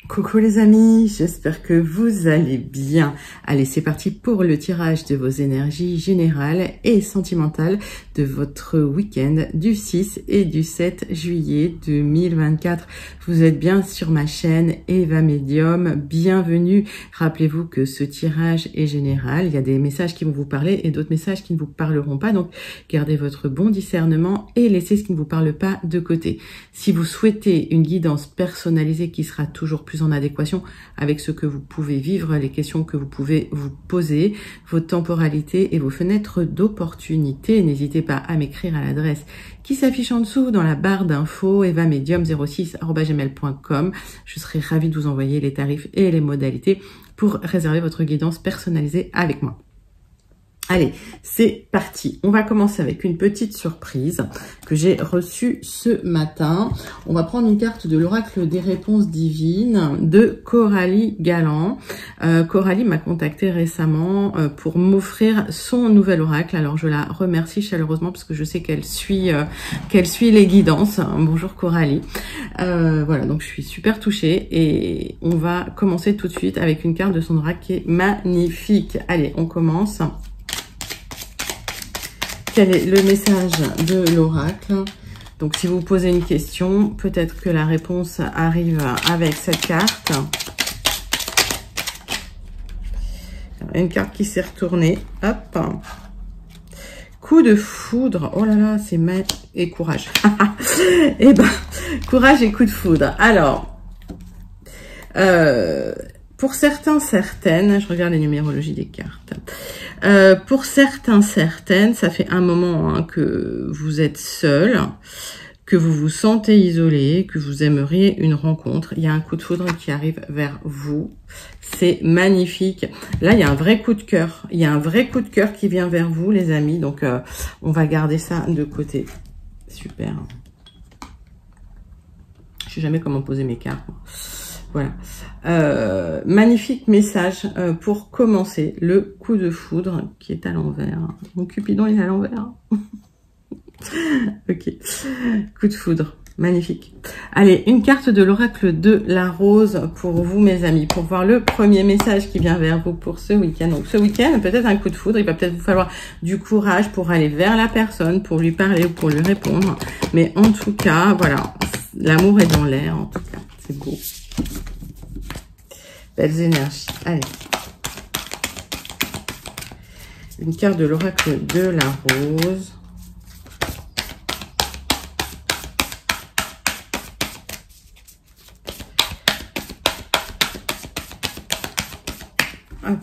Coucou les amis, j'espère que vous allez bien. Allez, c'est parti pour le tirage de vos énergies générales et sentimentales de votre week-end du 6 et du 7 juillet 2024. Vous êtes bien sur ma chaîne Eva Medium, bienvenue. Rappelez-vous que ce tirage est général, il y a des messages qui vont vous parler et d'autres messages qui ne vous parleront pas. Donc, gardez votre bon discernement et laissez ce qui ne vous parle pas de côté. Si vous souhaitez une guidance personnalisée qui sera toujours plus en adéquation avec ce que vous pouvez vivre, les questions que vous pouvez vous poser, vos temporalités et vos fenêtres d'opportunité, n'hésitez pas à m'écrire à l'adresse qui s'affiche en dessous dans la barre d'infos evamedium06@gmail.com. Je serai ravie de vous envoyer les tarifs et les modalités pour réserver votre guidance personnalisée avec moi. Allez, c'est parti. On va commencer avec une petite surprise que j'ai reçue ce matin. On va prendre une carte de l'oracle des réponses divines de Coralie Galland. Coralie m'a contacté récemment pour m'offrir son nouvel oracle. Alors je la remercie chaleureusement parce que je sais qu'elle suit les guidances. Bonjour Coralie. Voilà, donc je suis super touchée et on va commencer tout de suite avec une carte de son oracle qui est magnifique. Allez, on commence. Quel est le message de l'oracle? Donc, si vous posez une question, peut-être que la réponse arrive avec cette carte. Une carte qui s'est retournée. Hop. Coup de foudre. Oh là là, c'est et courage. Eh ben, courage et coup de foudre. Alors, pour certains, certaines, je regarde les numérologies des cartes. Pour certains, certaines, ça fait un moment que vous êtes seul, que vous vous sentez isolé, que vous aimeriez une rencontre. Il y a un coup de foudre qui arrive vers vous. C'est magnifique. Là, il y a un vrai coup de cœur. Il y a un vrai coup de cœur qui vient vers vous, les amis. Donc, on va garder ça de côté. Super. Je sais jamais comment poser mes cartes. Voilà. Magnifique message pour commencer. Le coup de foudre qui est à l'envers. Mon Cupidon il est à l'envers. Ok. Coup de foudre. Magnifique. Allez, une carte de l'oracle de la rose pour vous, mes amis, pour voir le premier message qui vient vers vous pour ce week-end. Donc, ce week-end, peut-être un coup de foudre. Il va peut-être vous falloir du courage pour aller vers la personne, pour lui parler ou pour lui répondre. Mais en tout cas, voilà. L'amour est dans l'air, en tout cas. C'est beau. Belles énergies. Allez. Une carte de l'oracle de la rose. Hop.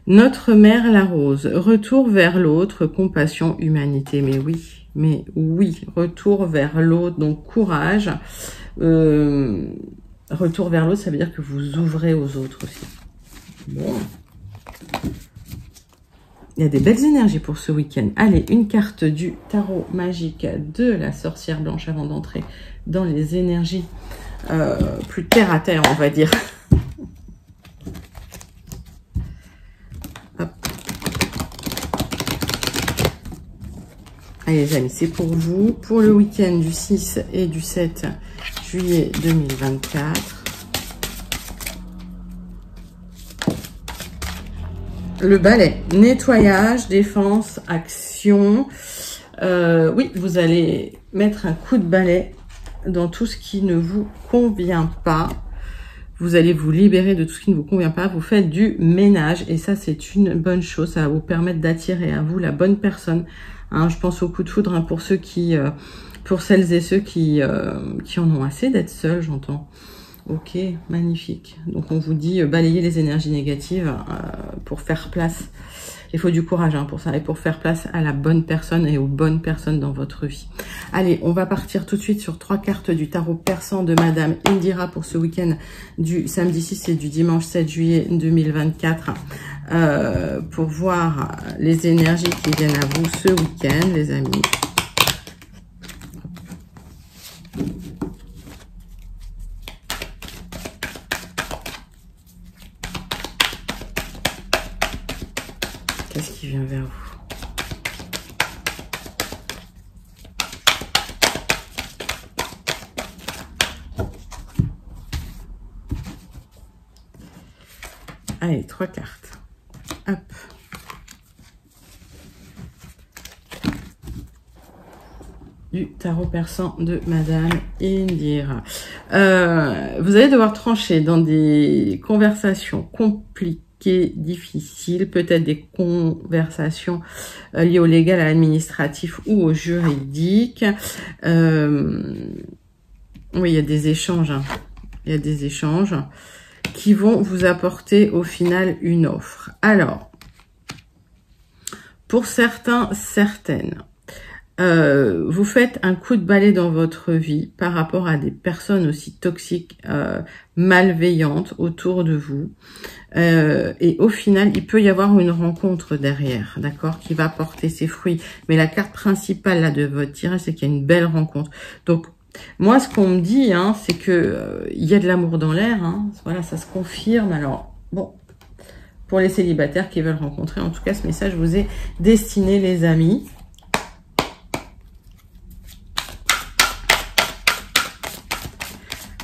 Notre mère la rose. Retour vers l'autre, compassion, humanité. Mais oui, retour vers l'autre, donc courage. Retour vers l'autre, ça veut dire que vous ouvrez aux autres aussi. Bon. Il y a des belles énergies pour ce week-end. Allez, une carte du tarot magique de la sorcière blanche avant d'entrer dans les énergies plus terre à terre, on va dire. Allez les amis, c'est pour vous, pour le week-end du 6 et du 7 juillet 2024. Le balai, nettoyage, défense, action. Oui, vous allez mettre un coup de balai dans tout ce qui ne vous convient pas. Vous allez vous libérer de tout ce qui ne vous convient pas. Vous faites du ménage et ça, c'est une bonne chose. Ça va vous permettre d'attirer à vous la bonne personne. Hein, je pense au coup de foudre pour ceux qui, pour celles et ceux qui en ont assez d'être seuls, j'entends. Ok, magnifique. Donc on vous dit balayer les énergies négatives pour faire place. Il faut du courage pour ça et pour faire place à la bonne personne et aux bonnes personnes dans votre vie. Allez, on va partir tout de suite sur 3 cartes du tarot persan de Madame Indira pour ce week-end du samedi 6 et du dimanche 7 juillet 2024 pour voir les énergies qui viennent à vous ce week-end, les amis. Qu'est-ce qui vient vers vous? Allez, 3 cartes. Hop. Du tarot persan de Madame Indira. Vous allez devoir trancher dans des conversations compliquées, difficiles, peut-être des conversations liées au légal, à l'administratif ou au juridique. Oui, il y a des échanges. Hein. Il y a des échanges qui vont vous apporter au final une offre. Alors, pour certains, certaines, vous faites un coup de balai dans votre vie par rapport à des personnes aussi toxiques, malveillantes autour de vous. Et au final, il peut y avoir une rencontre derrière, d'accord, qui va porter ses fruits. Mais la carte principale là de votre tirage, c'est qu'il y a une belle rencontre. Donc, moi, ce qu'on me dit, hein, c'est que il y a de l'amour dans l'air. Hein, voilà, ça se confirme. Alors, bon, pour les célibataires qui veulent rencontrer, en tout cas, ce message vous est destiné, les amis.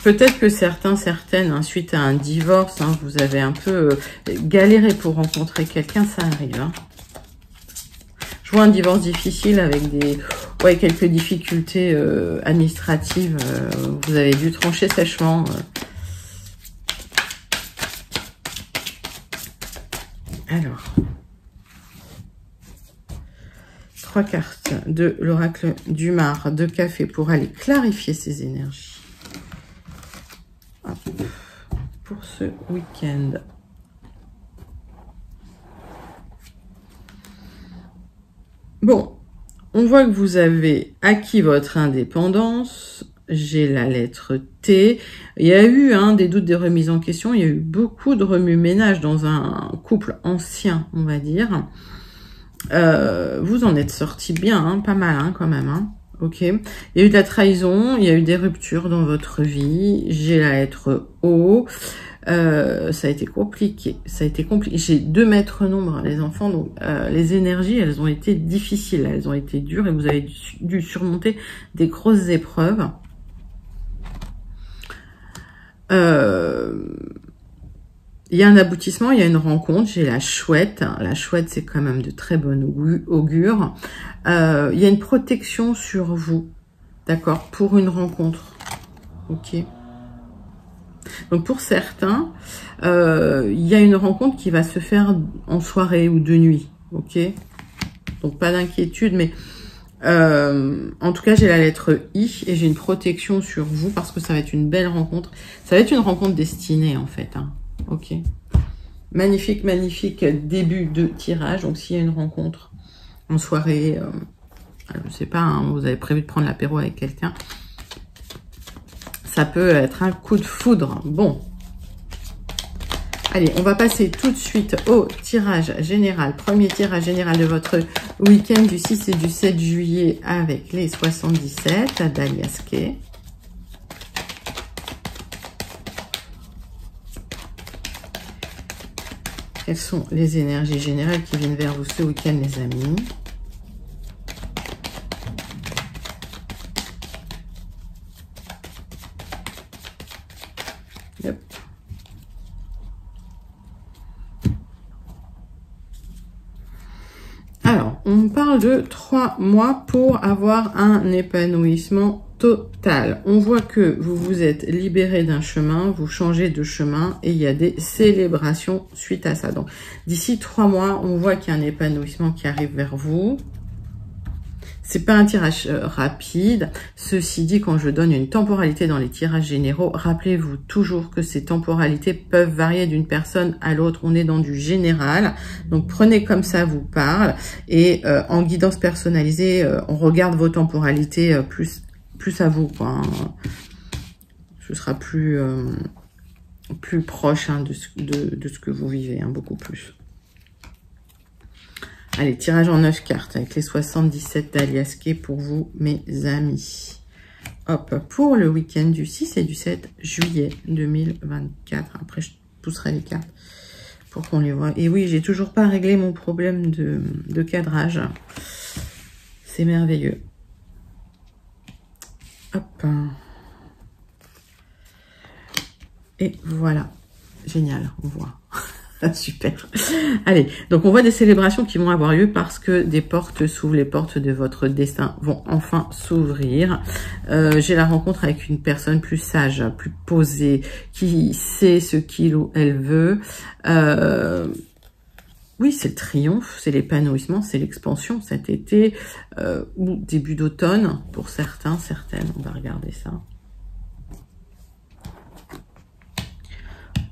Peut-être que certains, certaines, hein, suite à un divorce, hein, vous avez un peu galéré pour rencontrer quelqu'un, ça arrive. Hein. Je vois un divorce difficile avec des, ouais, quelques difficultés administratives. Vous avez dû trancher sèchement. Alors, 3 cartes de l'oracle du Mar de café pour aller clarifier ces énergies. Pour ce week-end. Bon, on voit que vous avez acquis votre indépendance. J'ai la lettre T. Il y a eu des doutes, des remises en question. Il y a eu beaucoup de remue-ménage dans un couple ancien, on va dire. Vous en êtes sorti bien, hein, pas mal hein, quand même. Hein. Ok, il y a eu de la trahison, il y a eu des ruptures dans votre vie. J'ai la lettre O. Ça a été compliqué. Ça a été compliqué. J'ai 2 maîtres nombres, les enfants. Donc, les énergies, elles ont été difficiles. Elles ont été dures et vous avez dû surmonter des grosses épreuves. Il y a un aboutissement, il y a une rencontre. J'ai la chouette. La chouette, c'est quand même de très bon augure. Il y a une protection sur vous, d'accord, pour une rencontre. Ok. Donc pour certains, il y a une rencontre qui va se faire en soirée ou de nuit. Ok. Donc pas d'inquiétude, mais en tout cas j'ai la lettre I et j'ai une protection sur vous parce que ça va être une belle rencontre. Ça va être une rencontre destinée en fait. Hein. Ok. Magnifique, magnifique début de tirage. Donc s'il y a une rencontre en soirée, je sais pas, hein, vous avez prévu de prendre l'apéro avec quelqu'un, ça peut être un coup de foudre. Bon. Allez, on va passer tout de suite au tirage général. Premier tirage général de votre week-end du 6 et du 7 juillet avec les 77 à Daliaske. Quelles sont les énergies générales qui viennent vers vous ce week-end, les amis? Yep. Alors, on parle de 3 mois pour avoir un épanouissement total. On voit que vous vous êtes libéré d'un chemin, vous changez de chemin et il y a des célébrations suite à ça. Donc, d'ici 3 mois, on voit qu'il y a un épanouissement qui arrive vers vous. C'est pas un tirage rapide. Ceci dit, quand je donne une temporalité dans les tirages généraux, rappelez-vous toujours que ces temporalités peuvent varier d'une personne à l'autre. On est dans du général. Donc, prenez comme ça vous parle. Et en guidance personnalisée, on regarde vos temporalités plus à vous, quoi. Hein. Ce sera plus proche hein, de ce que vous vivez, hein, beaucoup plus. Allez, tirage en 9 cartes avec les 77 d'Aliaske pour vous, mes amis. Hop, pour le week-end du 6 et du 7 juillet 2024. Après, je pousserai les cartes pour qu'on les voit. Et oui, j'ai toujours pas réglé mon problème de cadrage. C'est merveilleux. Hop. Et voilà. Génial, on voit. Super. Allez, donc on voit des célébrations qui vont avoir lieu parce que des portes s'ouvrent, les portes de votre destin vont enfin s'ouvrir. J'ai la rencontre avec une personne plus sage, plus posée, qui sait ce qu'il ou elle veut. Oui, c'est le triomphe, c'est l'épanouissement, c'est l'expansion cet été ou début d'automne pour certains, certaines. On va regarder ça.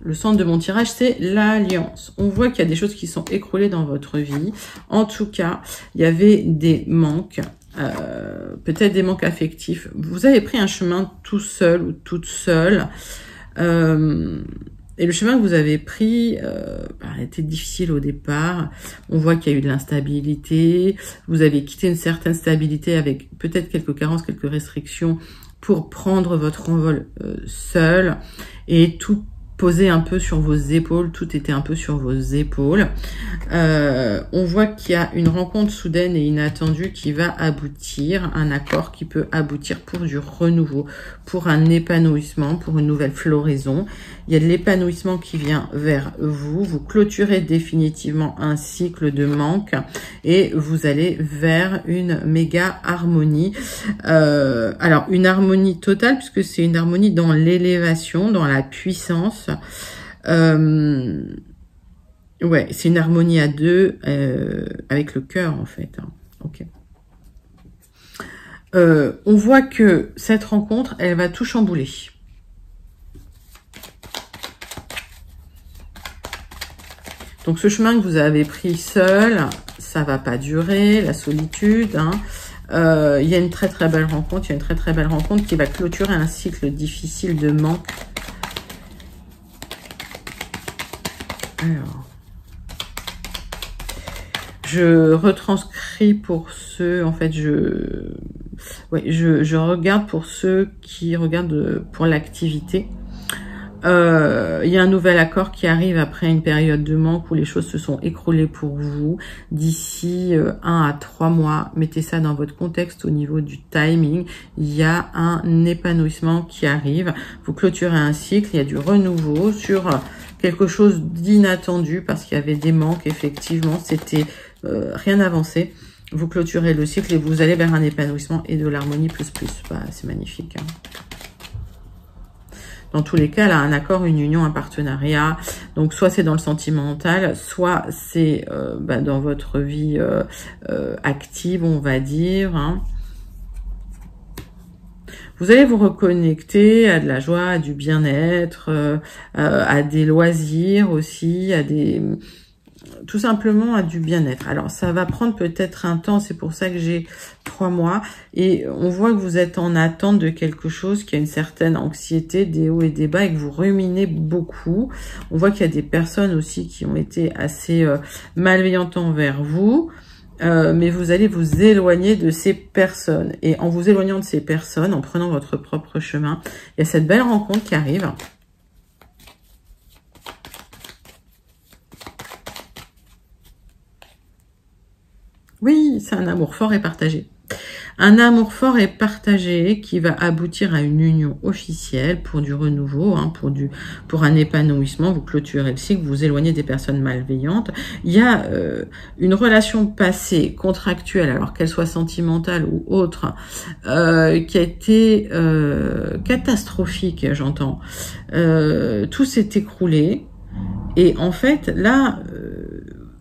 Le centre de mon tirage, c'est l'alliance. On voit qu'il y a des choses qui sont écroulées dans votre vie. En tout cas, il y avait des manques, peut-être des manques affectifs. Vous avez pris un chemin tout seul ou toute seule. Et le chemin que vous avez pris était difficile au départ. On voit qu'il y a eu de l'instabilité. Vous avez quitté une certaine stabilité avec peut-être quelques carences, quelques restrictions pour prendre votre envol seul. Et tout posé un peu sur vos épaules, tout était un peu sur vos épaules. On voit qu'il y a une rencontre soudaine et inattendue qui va aboutir, un accord qui peut aboutir pour du renouveau, pour un épanouissement, pour une nouvelle floraison. Il y a de l'épanouissement qui vient vers vous. Vous clôturez définitivement un cycle de manque et vous allez vers une méga harmonie. Alors, une harmonie totale puisque c'est une harmonie dans l'élévation, dans la puissance. Ouais, c'est une harmonie à deux avec le cœur en fait. Hein. Ok. On voit que cette rencontre, elle va tout chambouler. Donc ce chemin que vous avez pris seul, ça va pas durer, la solitude. Hein. Il y a une très très belle rencontre, il y a une très très belle rencontre qui va clôturer un cycle difficile de manque. Alors, je retranscris pour ceux, en fait, je regarde pour ceux qui regardent pour l'activité. Il y a un nouvel accord qui arrive après une période de manque où les choses se sont écroulées pour vous. D'ici 1 à 3 mois, mettez ça dans votre contexte au niveau du timing. Il y a un épanouissement qui arrive. Vous clôturez un cycle, il y a du renouveau sur quelque chose d'inattendu parce qu'il y avait des manques, effectivement. C'était rien avancé. Vous clôturez le cycle et vous allez vers un épanouissement et de l'harmonie plus plus. Bah, c'est magnifique, hein. Dans tous les cas, là, un accord, une union, un partenariat. Donc, soit c'est dans le sentimental, soit c'est dans votre vie active, on va dire. Hein. Vous allez vous reconnecter à de la joie, à du bien-être, à des loisirs aussi, à des... tout simplement à du bien-être. Alors, ça va prendre peut-être un temps, c'est pour ça que j'ai 3 mois. Et on voit que vous êtes en attente de quelque chose, qui a une certaine anxiété, des hauts et des bas, et que vous ruminez beaucoup. On voit qu'il y a des personnes aussi qui ont été assez malveillantes envers vous. Mais vous allez vous éloigner de ces personnes. Et en vous éloignant de ces personnes, en prenant votre propre chemin, il y a cette belle rencontre qui arrive. Oui, c'est un amour fort et partagé. Un amour fort et partagé qui va aboutir à une union officielle pour du renouveau, hein, pour un épanouissement. Vous clôturez le cycle, vous vous éloignez des personnes malveillantes. Il y a une relation passée, contractuelle, alors qu'elle soit sentimentale ou autre, qui a été catastrophique, j'entends. Tout s'est écroulé. Et en fait, là...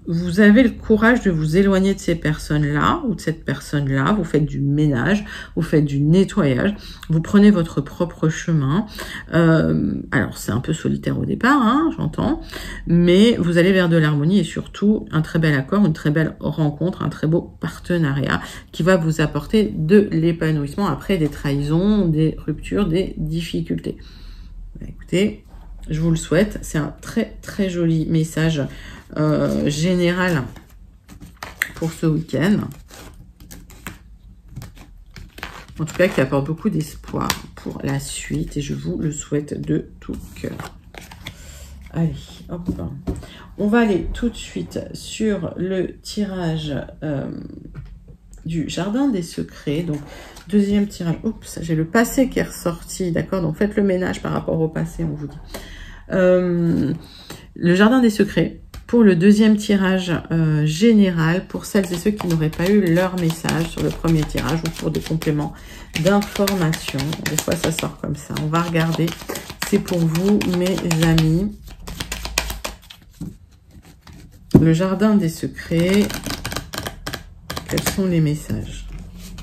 vous avez le courage de vous éloigner de ces personnes-là ou de cette personne-là. Vous faites du ménage, vous faites du nettoyage, vous prenez votre propre chemin. Alors, c'est un peu solitaire au départ, hein, j'entends, mais vous allez vers de l'harmonie et surtout un très bel accord, une très belle rencontre, un très beau partenariat qui va vous apporter de l'épanouissement après des trahisons, des ruptures, des difficultés. Écoutez, je vous le souhaite. C'est un très très joli message général pour ce week-end. En tout cas, qui apporte beaucoup d'espoir pour la suite. Et je vous le souhaite de tout cœur. Allez, hop. On va aller tout de suite sur le tirage du Jardin des Secrets. Donc, deuxième tirage. Oups, j'ai le passé qui est ressorti. D'accord, donc faites le ménage par rapport au passé, on vous dit. Le jardin des secrets, pour le deuxième tirage général, pour celles et ceux qui n'auraient pas eu leur message sur le premier tirage ou pour des compléments d'information. Des fois, ça sort comme ça. On va regarder. C'est pour vous, mes amis. Le jardin des secrets. Quels sont les messages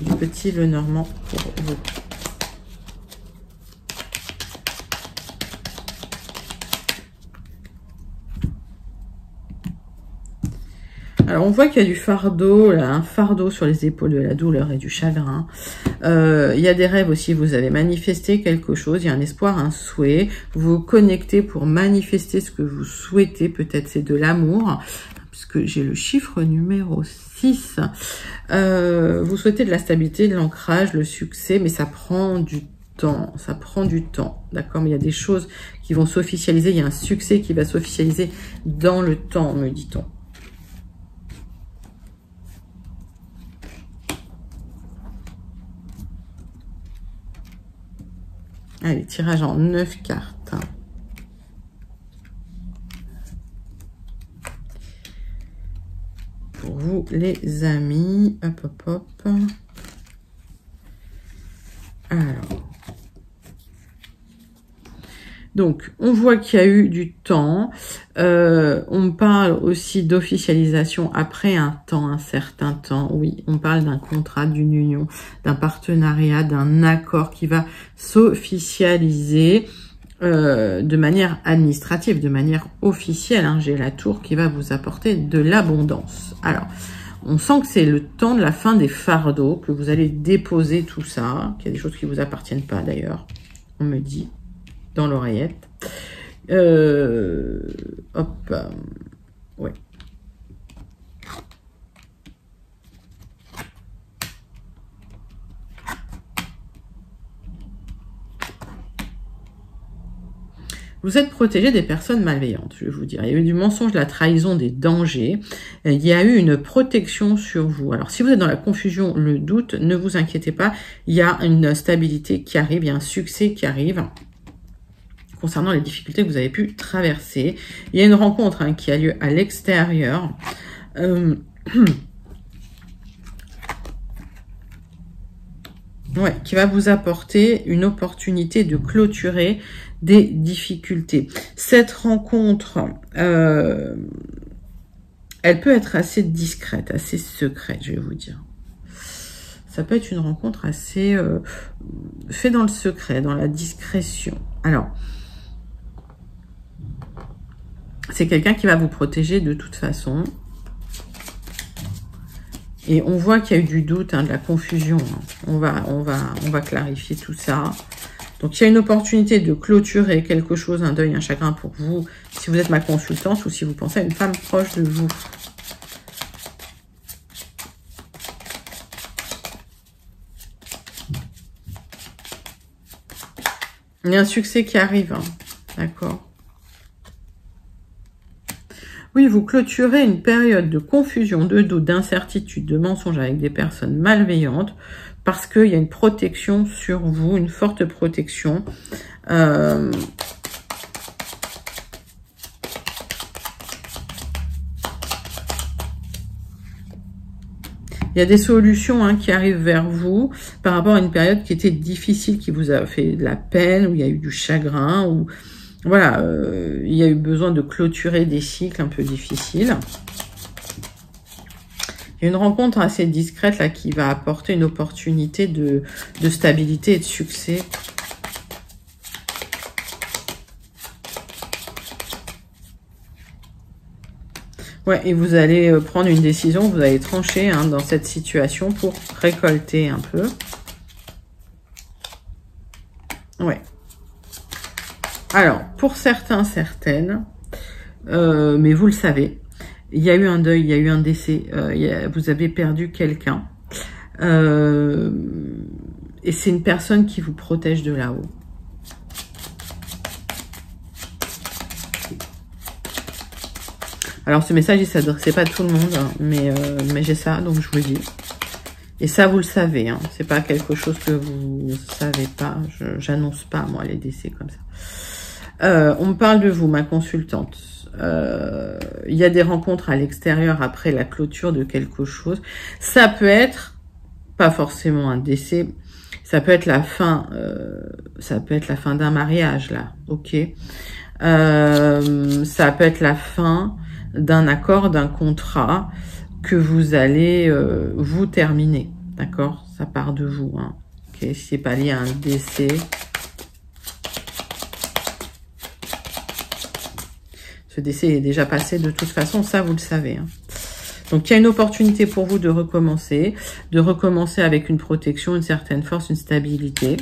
du petit Lenormand pour vous? Alors, on voit qu'il y a du fardeau, là, un fardeau sur les épaules de la douleur et du chagrin. Il y a des rêves aussi, vous avez manifesté quelque chose, il y a un espoir, un souhait. Vous vous connectez pour manifester ce que vous souhaitez, peut-être c'est de l'amour, puisque j'ai le chiffre numéro 6. Vous souhaitez de la stabilité, de l'ancrage, le succès, mais ça prend du temps. Ça prend du temps, d'accord? Mais il y a des choses qui vont s'officialiser, il y a un succès qui va s'officialiser dans le temps, me dit-on. Allez, tirage en 9 cartes. Pour vous, les amis. Hop, hop, hop. Alors. Donc, on voit qu'il y a eu du temps. On parle aussi d'officialisation après un temps, un certain temps. Oui, on parle d'un contrat, d'une union, d'un partenariat, d'un accord qui va s'officialiser de manière administrative, de manière officielle. Hein. J'ai la tour qui va vous apporter de l'abondance. Alors, on sent que c'est le temps de la fin des fardeaux, que vous allez déposer tout ça, qu'il y a des choses qui ne vous appartiennent pas d'ailleurs, on me dit. Dans l'oreillette. Hop. Ouais. Vous êtes protégé des personnes malveillantes, je vais vous dire. Il y a eu du mensonge, de la trahison, des dangers. Il y a eu une protection sur vous. Alors, si vous êtes dans la confusion, le doute, ne vous inquiétez pas. Il y a une stabilité qui arrive, il y a un succès qui arrive concernant les difficultés que vous avez pu traverser. Il y a une rencontre qui a lieu à l'extérieur. Ouais, qui va vous apporter une opportunité de clôturer des difficultés. Cette rencontre, elle peut être assez discrète, assez secrète, je vais vous dire. Ça peut être une rencontre assez faite dans le secret, dans la discrétion. Alors, c'est quelqu'un qui va vous protéger de toute façon. Et on voit qu'il y a eu du doute, hein, de la confusion. On va clarifier tout ça. Donc, il y a une opportunité de clôturer quelque chose, un deuil, un chagrin pour vous, si vous êtes ma consultante ou si vous pensez à une femme proche de vous. Il y a un succès qui arrive, hein. D'accord. Oui, vous clôturez une période de confusion, de doute, d'incertitude, de mensonge avec des personnes malveillantes parce qu'il y a une protection sur vous, une forte protection. Il y a des solutions qui arrivent vers vous par rapport à une période qui était difficile, qui vous a fait de la peine, où il y a eu du chagrin, où voilà, il y a eu besoin de clôturer des cycles un peu difficiles. Il y a une rencontre assez discrète là qui va apporter une opportunité de stabilité et de succès. Ouais, et vous allez prendre une décision, vous allez trancher dans cette situation pour récolter un peu. Ouais. Alors, pour certains, certaines, mais vous le savez, il y a eu un deuil, il y a eu un décès, vous avez perdu quelqu'un. Et c'est une personne qui vous protège de là-haut. Alors, ce message, il ne s'adressait pas à tout le monde, hein, mais j'ai ça, donc je vous le dis. Et ça, vous le savez, hein, c'est pas quelque chose que vous ne savez pas. J'annonce pas, moi, les décès comme ça. On me parle de vous, ma consultante. il y a des rencontres à l'extérieur après la clôture de quelque chose. Ça peut être pas forcément un décès, ça peut être la fin, d'un mariage là, ok. Ça peut être la fin d'un accord, d'un contrat que vous allez vous terminer, d'accord. Ça part de vous, hein. Ok, si c'est pas lié à un décès. Ce décès est déjà passé de toute façon, ça vous le savez, hein. Donc, il y a une opportunité pour vous de recommencer avec une protection, une certaine force, une stabilité.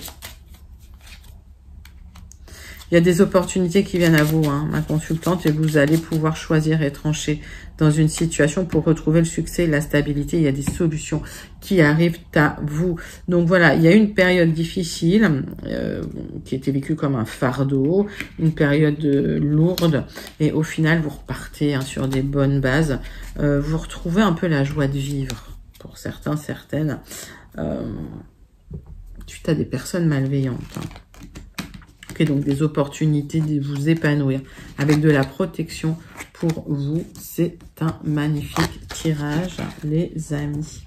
Il y a des opportunités qui viennent à vous, hein, ma consultante, et vous allez pouvoir choisir et trancher dans une situation pour retrouver le succès et la stabilité. Il y a des solutions qui arrivent à vous. Donc voilà, il y a une période difficile qui était vécue comme un fardeau, une période lourde, et au final, vous repartez, hein, sur des bonnes bases. Vous retrouvez un peu la joie de vivre, pour certains, certaines, suite à des personnes malveillantes, hein. Donc des opportunités de vous épanouir avec de la protection pour vous. C'est un magnifique tirage, les amis.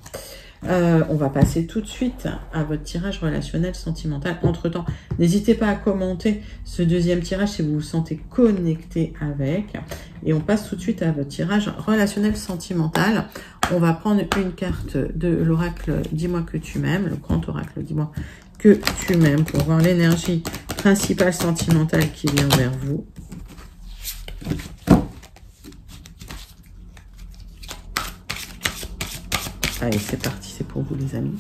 On va passer tout de suite à votre tirage relationnel sentimental. Entre-temps, n'hésitez pas à commenter ce deuxième tirage si vous vous sentez connecté avec. Et on passe tout de suite à votre tirage relationnel sentimental. On va prendre une carte de l'oracle « Dis-moi que tu m'aimes », le grand oracle « Dis-moi que tu m'aimes » pour voir l'énergie principale sentimentale qui vient vers vous. Allez, c'est parti, c'est pour vous les amis.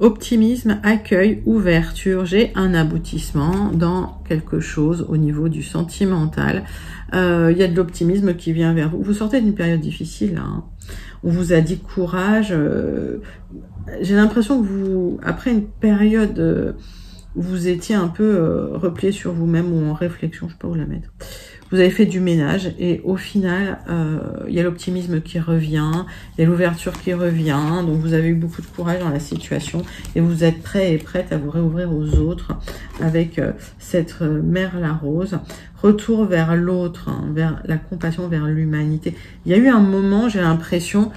Optimisme, accueil, ouverture. J'ai un aboutissement dans quelque chose au niveau du sentimental. Il y a de l'optimisme qui vient vers vous. Vous sortez d'une période difficile, hein. On vous a dit courage. J'ai l'impression que vous, après une période où vous étiez un peu replié sur vous-même ou en réflexion, je ne sais pas où la mettre. Vous avez fait du ménage et au final, il y a l'optimisme qui revient, il y a l'ouverture qui revient. Donc, vous avez eu beaucoup de courage dans la situation et vous êtes prêt et prête à vous réouvrir aux autres avec cette mer la rose. Retour vers l'autre, hein, vers la compassion, vers l'humanité. Il y a eu un moment, j'ai l'impression,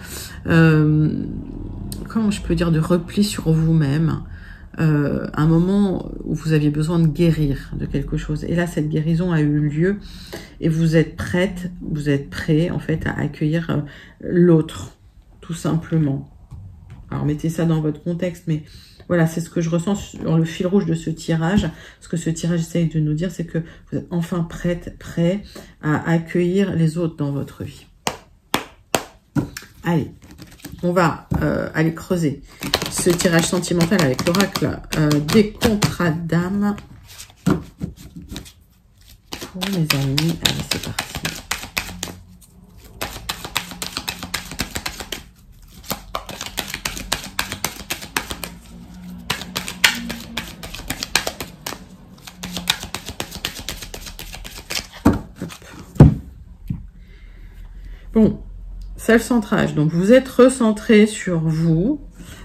comment je peux dire, de repli sur vous-même. Un moment où vous aviez besoin de guérir de quelque chose. Et là, cette guérison a eu lieu et vous êtes prête, vous êtes prêt en fait à accueillir l'autre, tout simplement. Alors, mettez ça dans votre contexte, mais voilà, c'est ce que je ressens sur le fil rouge de ce tirage. Ce que ce tirage essaye de nous dire, c'est que vous êtes enfin prêt à accueillir les autres dans votre vie. Allez, on va aller creuser ce tirage sentimental avec l'oracle des contrats d'âme. Pour mes amis, allez, c'est parti. Bon, self-centrage. Donc, vous êtes recentré sur vous.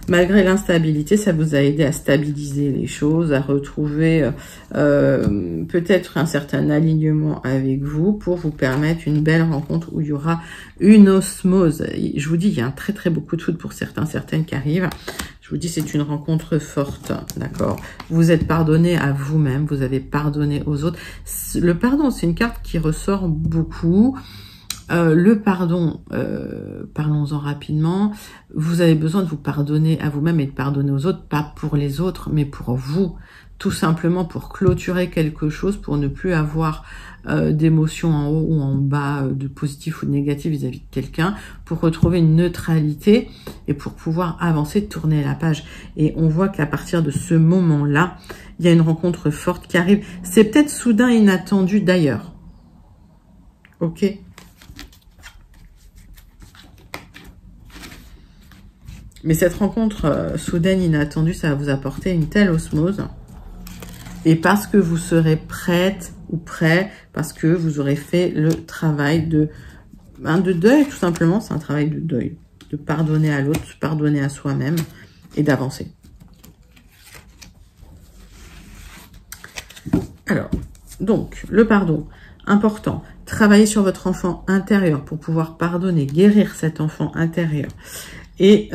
Malgré l'instabilité, ça vous a aidé à stabiliser les choses, à retrouver peut-être un certain alignement avec vous pour vous permettre une belle rencontre où il y aura une osmose. Je vous dis, il y a un très beau coup de foudre pour certains, certaines qui arrivent. Je vous dis, c'est une rencontre forte, d'accord. Vous êtes pardonné à vous-même, vous avez pardonné aux autres. Le pardon, c'est une carte qui ressort beaucoup. Le pardon, parlons-en rapidement. Vous avez besoin de vous pardonner à vous-même et de pardonner aux autres, pas pour les autres, mais pour vous. Tout simplement pour clôturer quelque chose, pour ne plus avoir d'émotions en haut ou en bas, de positif ou de négatif vis-à-vis de quelqu'un, pour retrouver une neutralité et pour pouvoir avancer, tourner la page. Et on voit qu'à partir de ce moment-là, il y a une rencontre forte qui arrive. C'est peut-être soudain, inattendu d'ailleurs. Ok ? Mais cette rencontre soudaine, inattendue, ça va vous apporter une telle osmose. Et parce que vous serez prête ou prêt parce que vous aurez fait le travail de deuil, tout simplement. C'est un travail de deuil, de pardonner à l'autre, de pardonner à soi-même et d'avancer. Alors, donc, le pardon, important. Travailler sur votre enfant intérieur pour pouvoir pardonner, guérir cet enfant intérieur et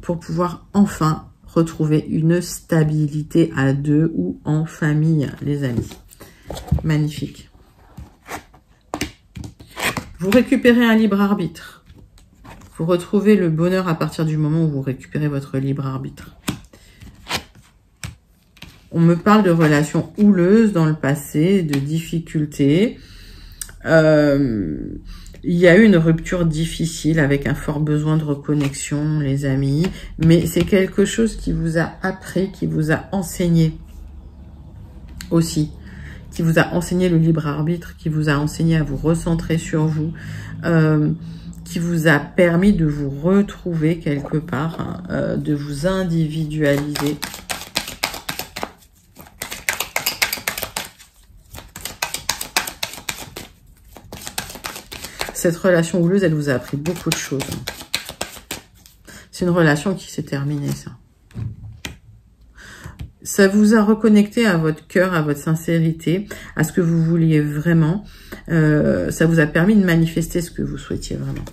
pour pouvoir enfin retrouver une stabilité à deux ou en famille, les amis. Magnifique. Vous récupérez un libre arbitre. Vous retrouvez le bonheur à partir du moment où vous récupérez votre libre arbitre. On me parle de relations houleuses dans le passé, de difficultés. Il y a eu une rupture difficile avec un fort besoin de reconnexion, les amis. Mais c'est quelque chose qui vous a appris, qui vous a enseigné aussi. Qui vous a enseigné le libre arbitre, qui vous a enseigné à vous recentrer sur vous. Qui vous a permis de vous retrouver quelque part, de vous individualiser. Cette relation houleuse, elle vous a appris beaucoup de choses. C'est une relation qui s'est terminée, ça. Ça vous a reconnecté à votre cœur, à votre sincérité, à ce que vous vouliez vraiment. Ça vous a permis de manifester ce que vous souhaitiez vraiment.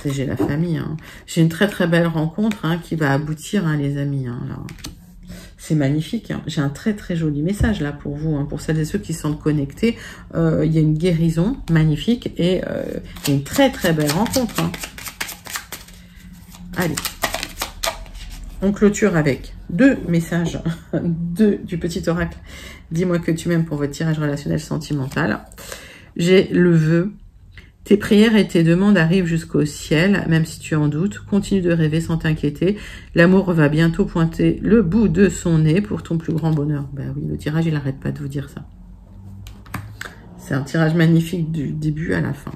J'ai la famille. Hein. J'ai une très très belle rencontre qui va aboutir, les amis. C'est magnifique. J'ai un très très joli message là pour vous, pour celles et ceux qui sont connectés. Il y a une guérison magnifique et il y a une très très belle rencontre. Allez, on clôture avec 2 messages du petit oracle. Dis-moi que tu m'aimes pour votre tirage relationnel sentimental. J'ai le vœu. Tes prières et tes demandes arrivent jusqu'au ciel, même si tu en doutes. Continue de rêver sans t'inquiéter. L'amour va bientôt pointer le bout de son nez pour ton plus grand bonheur. Ben oui, le tirage, il n'arrête pas de vous dire ça. C'est un tirage magnifique du début à la fin.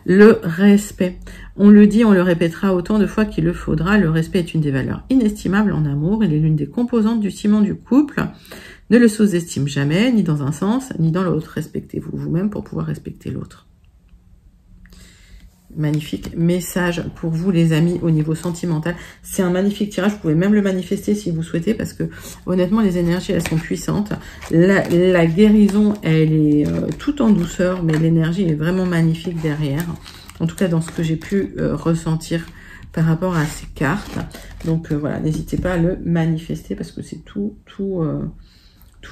Le respect. On le dit, on le répétera autant de fois qu'il le faudra. Le respect est une des valeurs inestimables en amour. Il est l'une des composantes du ciment du couple. Ne le sous-estime jamais, ni dans un sens, ni dans l'autre. Respectez-vous vous-même pour pouvoir respecter l'autre. Magnifique message pour vous, les amis, au niveau sentimental. C'est un magnifique tirage. Vous pouvez même le manifester si vous souhaitez, parce que honnêtement, les énergies, elles sont puissantes. La guérison, elle est tout en douceur, mais l'énergie est vraiment magnifique derrière. En tout cas, dans ce que j'ai pu ressentir par rapport à ces cartes. Donc voilà, n'hésitez pas à le manifester, parce que c'est tout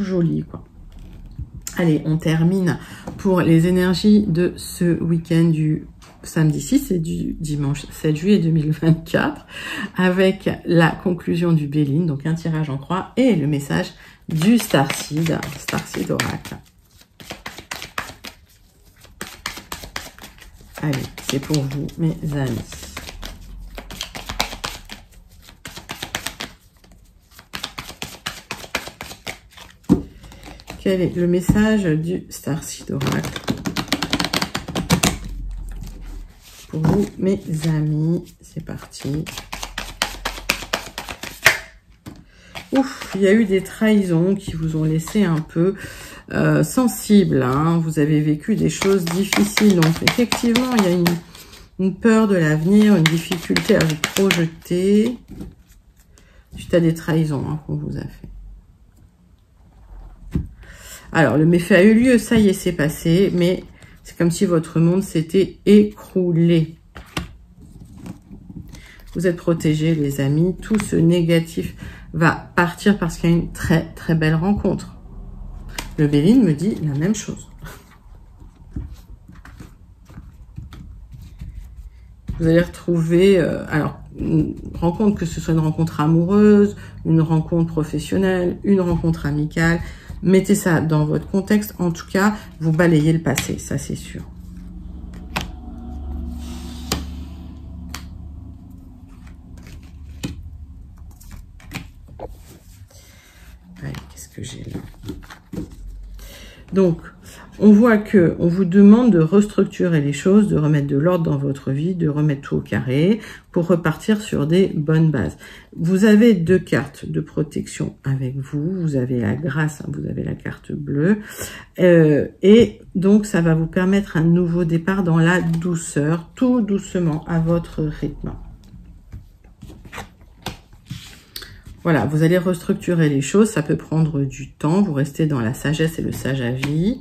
joli, quoi. Allez, on termine pour les énergies de ce week-end du samedi 6 et du dimanche 7 juillet 2024 avec la conclusion du Béline, donc un tirage en croix et le message du Starseed Oracle. Allez, c'est pour vous, mes amis. Quel est le message du Starseed Oracle pour vous, mes amis? C'est parti. Ouf, il y a eu des trahisons qui vous ont laissé un peu sensible. Vous avez vécu des choses difficiles. Donc, effectivement, il y a une peur de l'avenir, une difficulté à vous projeter suite à des trahisons qu'on vous a fait. Alors, le méfait a eu lieu, ça y est, c'est passé, mais c'est comme si votre monde s'était écroulé. Vous êtes protégés, les amis. Tout ce négatif va partir parce qu'il y a une très, très belle rencontre. Le Béline me dit la même chose. Vous allez retrouver, alors, une rencontre, que ce soit une rencontre amoureuse, une rencontre professionnelle, une rencontre amicale. Mettez ça dans votre contexte. En tout cas, vous balayez le passé, ça c'est sûr. Allez, qu'est-ce que j'ai là? Donc, On voit que on vous demande de restructurer les choses, de remettre de l'ordre dans votre vie, de remettre tout au carré pour repartir sur des bonnes bases. Vous avez 2 cartes de protection avec vous. Vous avez la grâce, hein, vous avez la carte bleue. Et donc, ça va vous permettre un nouveau départ dans la douceur, tout doucement, à votre rythme. Voilà, vous allez restructurer les choses. Ça peut prendre du temps. Vous restez dans la sagesse et le sage à vie.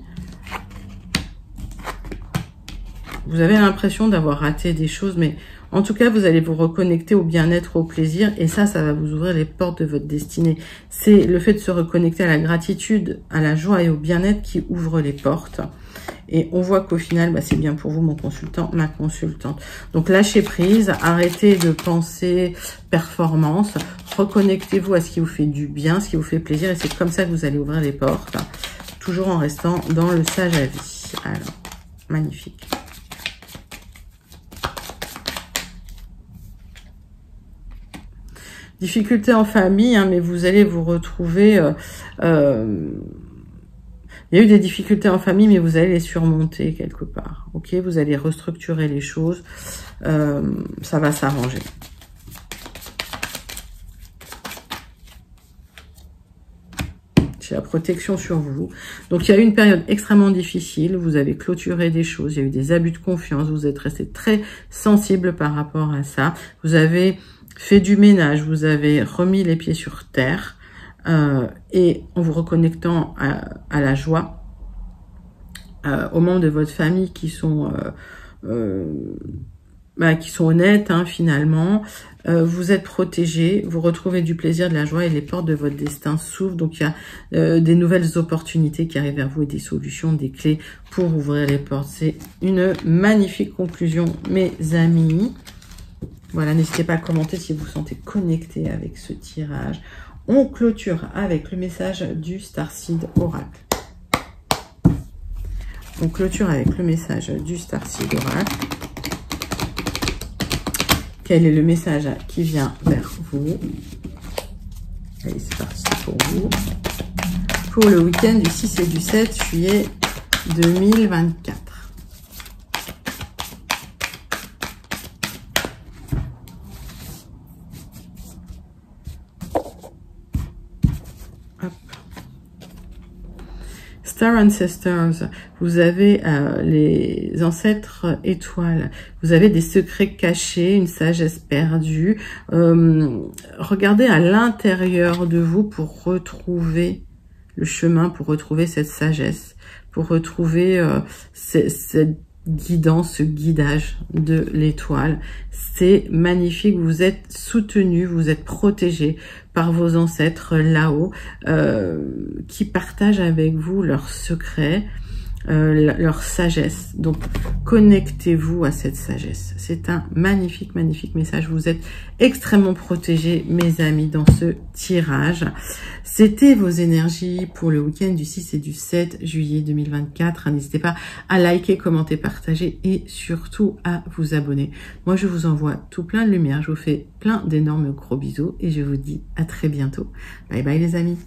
Vous avez l'impression d'avoir raté des choses, mais en tout cas, vous allez vous reconnecter au bien-être, au plaisir, et ça va vous ouvrir les portes de votre destinée. C'est le fait de se reconnecter à la gratitude, à la joie et au bien-être qui ouvre les portes. Et on voit qu'au final, bah, c'est bien pour vous, mon consultant, ma consultante. Donc, lâchez prise, arrêtez de penser performance, reconnectez-vous à ce qui vous fait du bien, ce qui vous fait plaisir, et c'est comme ça que vous allez ouvrir les portes, toujours en restant dans le sage à vie. Alors, magnifique. Difficultés en famille, hein, mais vous allez vous retrouver... il y a eu des difficultés en famille, mais vous allez les surmonter quelque part. Ok, vous allez restructurer les choses. Ça va s'arranger. C'est la protection sur vous. Donc, il y a eu une période extrêmement difficile. Vous avez clôturé des choses. Il y a eu des abus de confiance. Vous êtes resté très sensible par rapport à ça. Vous avez fait du ménage. Vous avez remis les pieds sur terre. Et en vous reconnectant à la joie, aux membres de votre famille qui sont honnêtes, hein, finalement, vous êtes protégés, vous retrouvez du plaisir, de la joie et les portes de votre destin s'ouvrent. Donc, il y a des nouvelles opportunités qui arrivent vers vous et des solutions, des clés pour ouvrir les portes. C'est une magnifique conclusion, mes amis. Voilà, n'hésitez pas à commenter si vous vous sentez connecté avec ce tirage. On clôture avec le message du Starseed Oracle. On clôture avec le message du Starseed Oracle. Quel est le message qui vient vers vous? Allez, c'est parti pour vous. Pour le week-end du 6 et du 7 juillet 2024. Star Ancestors, vous avez les ancêtres étoiles, vous avez des secrets cachés, une sagesse perdue. Regardez à l'intérieur de vous pour retrouver le chemin, pour retrouver cette sagesse, pour retrouver cette guidance, ce guidage de l'étoile. C'est magnifique, vous êtes soutenu, vous êtes protégé par vos ancêtres là-haut, qui partagent avec vous leurs secrets, leur sagesse. Donc, connectez-vous à cette sagesse. C'est un magnifique, magnifique message. Vous êtes extrêmement protégés, mes amis, dans ce tirage. C'était vos énergies pour le week-end du 6 et du 7 juillet 2024. N'hésitez pas à liker, commenter, partager et surtout à vous abonner. Moi, je vous envoie tout plein de lumière. Je vous fais plein d'énormes gros bisous et je vous dis à très bientôt. Bye bye les amis.